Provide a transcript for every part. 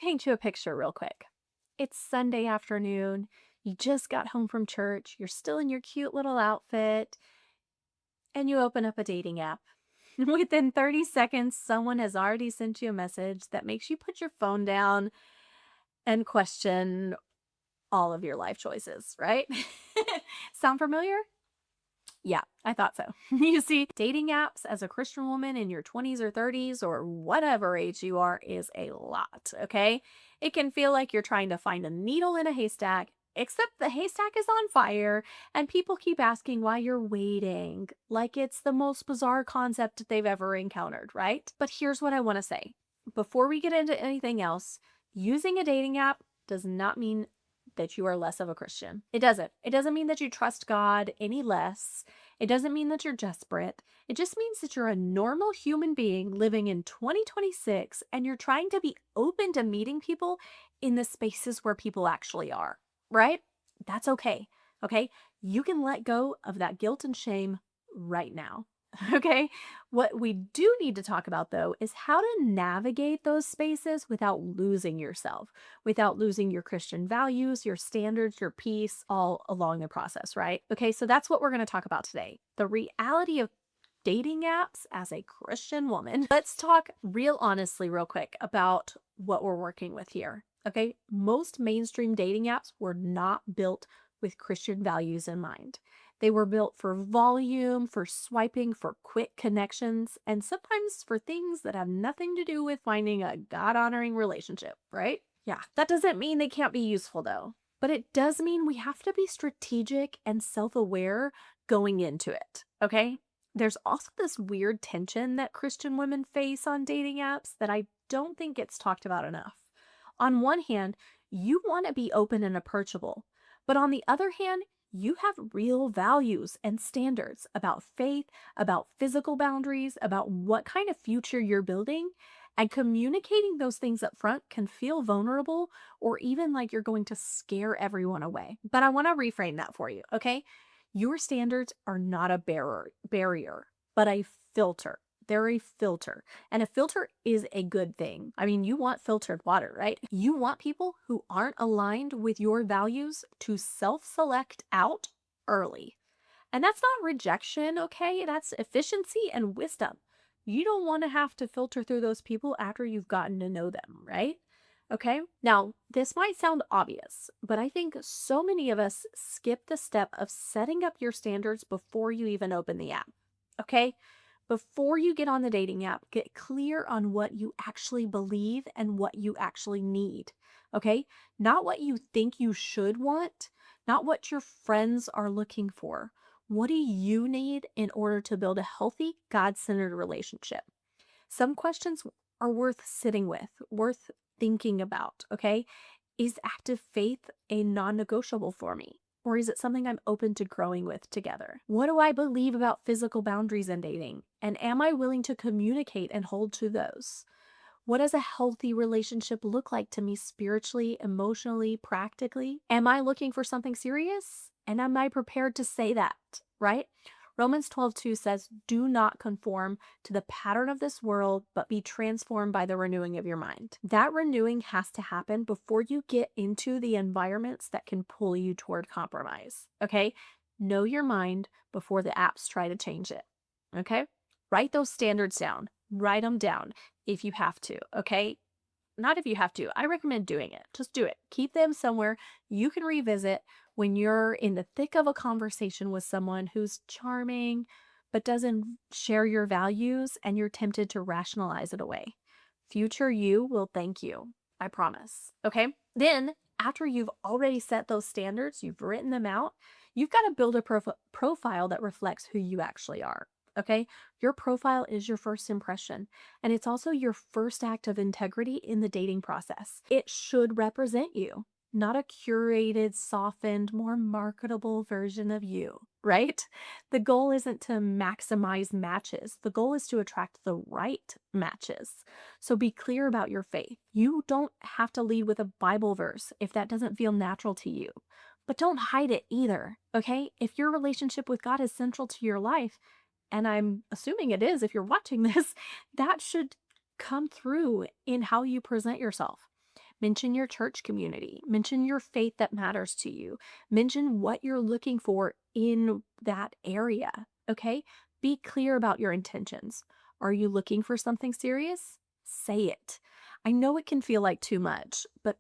paint you a picture real quick. It's Sunday afternoon. You just got home from church. You're still in your cute little outfit, and you open up a dating app. Within 30 seconds, someone has already sent you a message that makes you put your phone down and question all of your life choices, right? Sound familiar? Yeah, I thought so. You see, dating apps as a Christian woman in your 20s or 30s or whatever age you are is a lot, okay? It can feel like you're trying to find a needle in a haystack, except the haystack is on fire and people keep asking why you're waiting, like it's the most bizarre concept they've ever encountered, right? But here's what I want to say. Before we get into anything else, using a dating app does not mean that you are less of a Christian. It doesn't. It doesn't mean that you trust God any less. It doesn't mean that you're desperate. It just means that you're a normal human being living in 2026 and you're trying to be open to meeting people in the spaces where people actually are, right? That's okay. Okay. You can let go of that guilt and shame right now. Okay. What we do need to talk about, though, is how to navigate those spaces without losing yourself, without losing your Christian values, your standards, your peace, all along the process, right? Okay, so that's what we're going to talk about today. The reality of dating apps as a Christian woman. Let's talk real honestly, real quick, about what we're working with here. Okay, most mainstream dating apps were not built with Christian values in mind. They were built for volume, for swiping, for quick connections, and sometimes for things that have nothing to do with finding a God honoring relationship, right? Yeah, that doesn't mean they can't be useful though, but it does mean we have to be strategic and self aware going into it, okay? There's also this weird tension that Christian women face on dating apps that I don't think gets talked about enough. On one hand, you want to be open and approachable, but on the other hand, you have real values and standards about faith, about physical boundaries, about what kind of future you're building. And communicating those things up front can feel vulnerable or even like you're going to scare everyone away. But I want to reframe that for you, okay? Your standards are not a barrier, but a filter. They're a filter. And a filter is a good thing. I mean, you want filtered water, right? You want people who aren't aligned with your values to self-select out early. And that's not rejection, okay? That's efficiency and wisdom. You don't want to have to filter through those people after you've gotten to know them, right? Okay. Now, this might sound obvious, but I think so many of us skip the step of setting up your standards before you even open the app. Okay. Before you get on the dating app, get clear on what you actually believe and what you actually need. Okay. Not what you think you should want, not what your friends are looking for. What do you need in order to build a healthy, God centered relationship? Some questions are worth sitting with, worth thinking about, okay? Is active faith a non negotiable for me? Or is it something I'm open to growing with together? What do I believe about physical boundaries in dating? And am I willing to communicate and hold to those? What does a healthy relationship look like to me spiritually, emotionally, practically? Am I looking for something serious? And am I prepared to say that, right? Romans 12:2 says, "Do not conform to the pattern of this world, but be transformed by the renewing of your mind." That renewing has to happen before you get into the environments that can pull you toward compromise, okay? Know your mind before the apps try to change it, okay? Write those standards down. Write them down if you have to, okay? Not if you have to. I recommend doing it. Just do it. Keep them somewhere you can revisit when you're in the thick of a conversation with someone who's charming but doesn't share your values and you're tempted to rationalize it away. Future you will thank you. I promise. Okay? Then, after you've already set those standards, you've written them out, you've got to build a profile that reflects who you actually are. Okay? Your profile is your first impression, and it's also your first act of integrity in the dating process. It should represent you, not a curated, softened, more marketable version of you, right? The goal isn't to maximize matches. The goal is to attract the right matches. So be clear about your faith. You don't have to lead with a Bible verse if that doesn't feel natural to you. But don't hide it either, okay? If your relationship with God is central to your life, and I'm assuming it is if you're watching this, that should come through in how you present yourself. Mention your church community. Mention your faith that matters to you. Mention what you're looking for in that area. Okay. Be clear about your intentions. Are you looking for something serious? Say it. I know it can feel like too much, but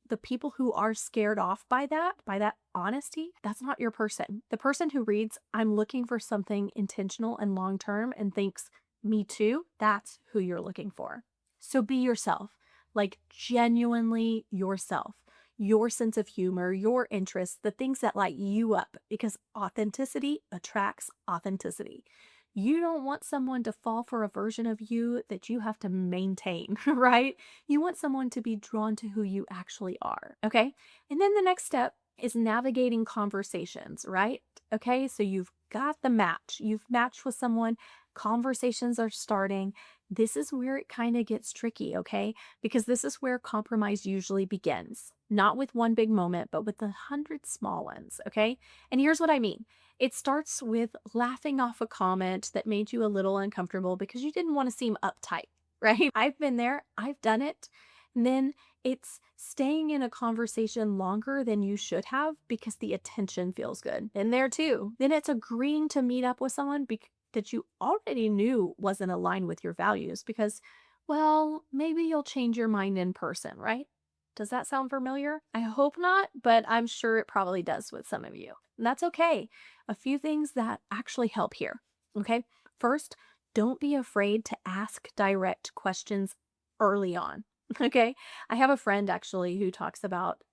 the people who are scared off by that honesty, that's not your person. The person who reads, I'm looking for something intentional and long term and thinks, me too, that's who you're looking for. So be yourself, like genuinely yourself, your sense of humor, your interests, the things that light you up, because authenticity attracts authenticity. You don't want someone to fall for a version of you that you have to maintain, right? You want someone to be drawn to who you actually are, okay? And then the next step is navigating conversations, right? Okay, so you've got the match, you've matched with someone, conversations are starting. This is where it kind of gets tricky, okay? Because this is where compromise usually begins. Not with one big moment, but with 100 small ones, okay? And here's what I mean. It starts with laughing off a comment that made you a little uncomfortable because you didn't want to seem uptight, right? I've been there, I've done it. And then it's staying in a conversation longer than you should have because the attention feels good. And there too. Then it's agreeing to meet up with someone that you already knew wasn't aligned with your values because, well, maybe you'll change your mind in person, right? Does that sound familiar? I hope not, but I'm sure it probably does with some of you. And that's okay. A few things that actually help here. Okay. First, don't be afraid to ask direct questions early on. Okay. I have a friend actually who talks about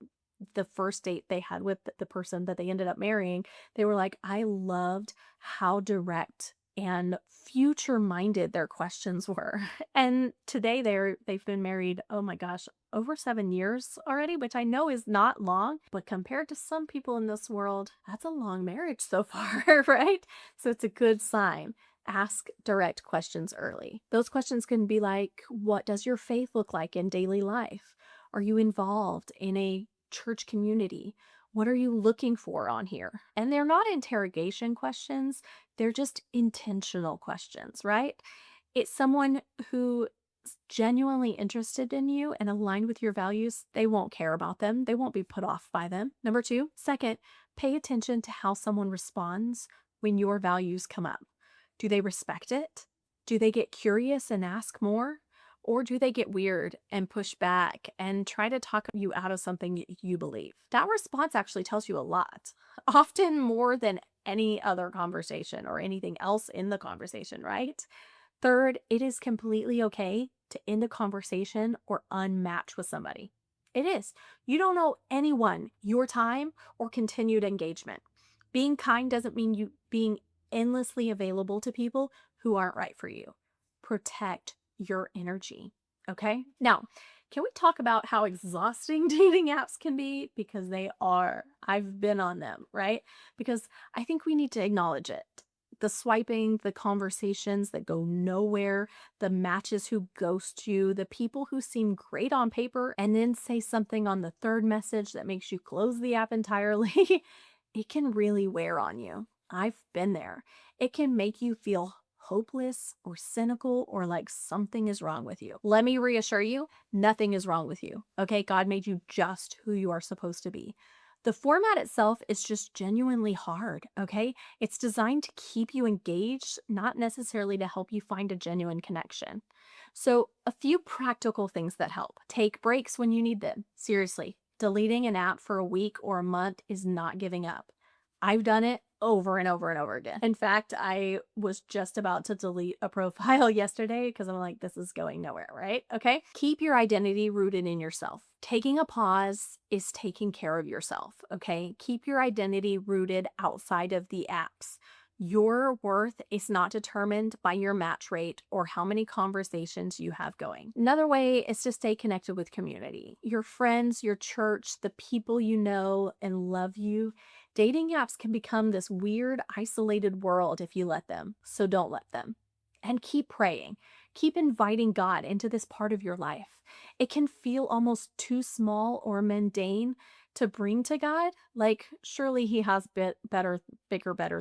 the first date they had with the person that they ended up marrying. They were like, I loved how direct and future minded their questions were. And today they've been married, oh my gosh, over 7 years already, which I know is not long, but compared to some people in this world, that's a long marriage so far, right? So it's a good sign. Ask direct questions early. Those questions can be like, what does your faith look like in daily life? Are you involved in a church community? What are you looking for on here? And they're not interrogation questions, they're just intentional questions, right? It's someone who is genuinely interested in you and aligned with your values. They won't care about them, they won't be put off by them. Number two, second, pay attention to how someone responds when your values come up. Do they respect it? Do they get curious and ask more? Or do they get weird and push back and try to talk you out of something you believe? That response actually tells you a lot, often more than any other conversation or anything else in the conversation, right? Third, it is completely okay to end a conversation or unmatch with somebody. It is. You don't owe anyone your time or continued engagement. Being kind doesn't mean you being endlessly available to people who aren't right for you. Protect your energy. Okay. Now, can we talk about how exhausting dating apps can be? Because they are. I've been on them, right? Because I think we need to acknowledge it. The swiping, the conversations that go nowhere, the matches who ghost you, the people who seem great on paper and then say something on the third message that makes you close the app entirely. It can really wear on you. I've been there. It can make you feel hopeless or cynical or like something is wrong with you. Let me reassure you, nothing is wrong with you. Okay, God made you just who you are supposed to be. The format itself is just genuinely hard, okay? It's designed to keep you engaged, not necessarily to help you find a genuine connection. So, a few practical things that help. Take breaks when you need them. Seriously, deleting an app for a week or a month is not giving up. I've done it over and over and over again. In fact, I was just about to delete a profile yesterday because I'm like, this is going nowhere, right? Okay. Keep your identity rooted in yourself. Taking a pause is taking care of yourself. Okay. Keep your identity rooted outside of the apps. Your worth is not determined by your match rate or how many conversations you have going. Another way is to stay connected with community, your friends, your church, the people you know and love you. Dating apps can become this weird, isolated world if you let them, so don't let them. And keep praying. Keep inviting God into this part of your life. It can feel almost too small or mundane to bring to God, like surely he has better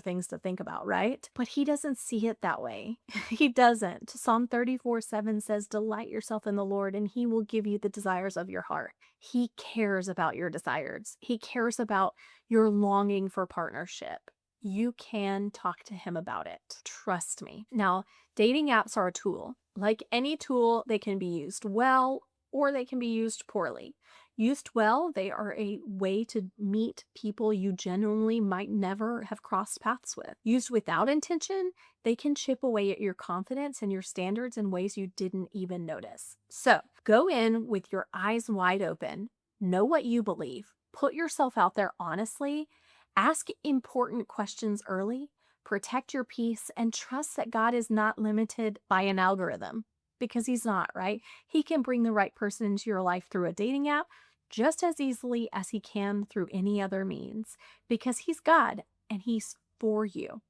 things to think about, right? But he doesn't see it that way. He doesn't. Psalm 34:7 says, "Delight yourself in the Lord, and he will give you the desires of your heart." He cares about your desires. He cares about your longing for partnership. You can talk to him about it. Trust me. Now, dating apps are a tool. Like any tool, they can be used well or they can be used poorly. Used well, they are a way to meet people you genuinely might never have crossed paths with. Used without intention, they can chip away at your confidence and your standards in ways you didn't even notice. So go in with your eyes wide open, know what you believe, put yourself out there honestly, ask important questions early, protect your peace, and trust that God is not limited by an algorithm because he's not, right? He can bring the right person into your life through a dating app just as easily as he can through any other means because he's God and he's for you.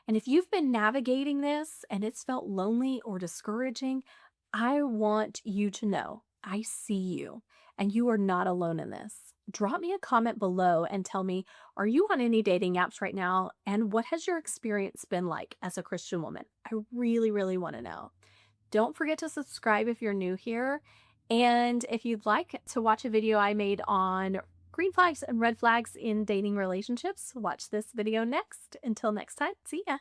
And if you've been navigating this and it's felt lonely or discouraging, I want you to know I see you and you are not alone in this. Drop me a comment below and tell me, are you on any dating apps right now? And what has your experience been like as a Christian woman? I really, really want to know. Don't forget to subscribe if you're new here. And if you'd like to watch a video I made on green flags and red flags in dating relationships, watch this video next. Until next time, see ya.